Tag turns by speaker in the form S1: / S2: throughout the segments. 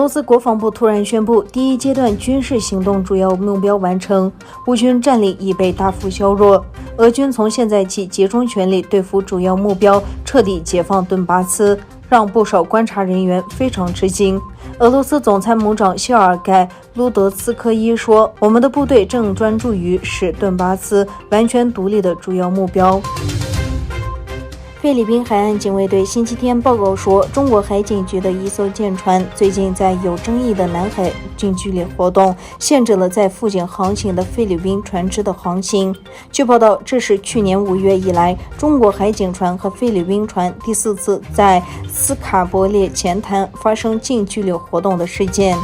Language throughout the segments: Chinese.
S1: 罗斯国防部突然宣布，第一阶段军事行动主要目标完成，乌军战力已被大幅削弱，俄军从现在起集中全力对付主要目标，彻底解放顿巴斯，让不少观察人员非常吃惊。俄罗斯总参谋长谢尔盖·卢德斯科伊说：“我们的部队正专注于使顿巴斯完全独立的主要目标。”菲律宾海岸警卫队星期天报告说，中国海警局的一艘舰船最近在有争议的南海近距离活动，限制了在附近航行的菲律宾船只的航行。据报道，这是去年5月以来，中国海警船和菲律宾船第4次在斯卡伯列前滩发生近距离活动的事件。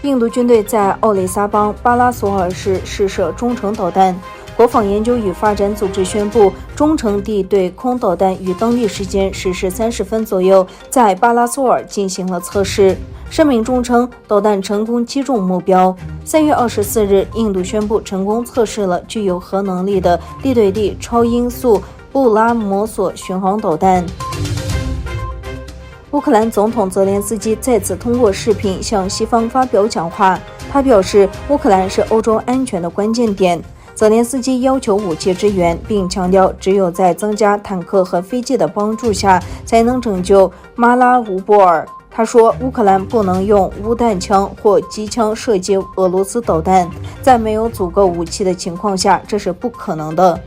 S1: 印度军队在奥里萨邦巴拉索尔市试射中程导弹。国防研究与发展组织宣布，中程地对空导弹于当地时间10时30分左右在巴拉索尔进行了测试。声明中称，导弹成功击中目标。3月24日，印度宣布成功测试了具有核能力的地对地超音速布拉摩索巡航导弹。乌克兰总统泽连斯基再次通过视频向西方发表讲话，他表示，乌克兰是欧洲安全的关键点。泽连斯基要求武器支援，并强调只有在增加坦克和飞机的帮助下，才能拯救马拉乌波尔。他说，乌克兰不能用钨弹枪或机枪射击俄罗斯导弹，在没有足够武器的情况下，这是不可能的。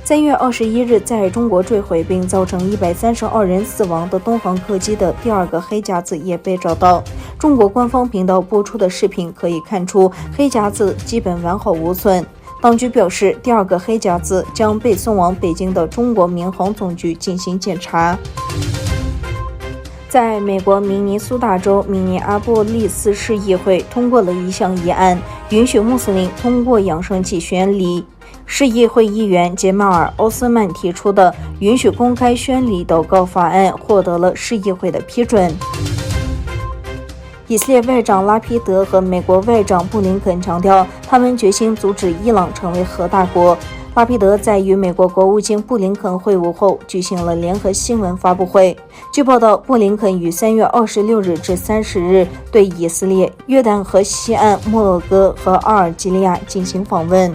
S1: 3月21日，在中国坠毁并造成132人死亡的东航客机的第2个黑匣子也被找到。中国官方频道播出的视频可以看出，黑匣子基本完好无损。当局表示，第2个黑匣子将被送往北京的中国民航总局进行检查。在美国明尼苏达州明尼阿波利斯市议会通过了一项议案，允许穆斯林通过养生器宣礼。市议会议员杰马尔·奥斯曼提出的允许公开宣礼祷告法案获得了市议会的批准。以色列外长拉皮德和美国外长布林肯强调，他们决心阻止伊朗成为核大国。拉皮德在与美国国务卿布林肯会晤后举行了联合新闻发布会。据报道，布林肯于3月26日至30日对以色列、约旦河西岸、摩洛哥和阿尔及利亚进行访问。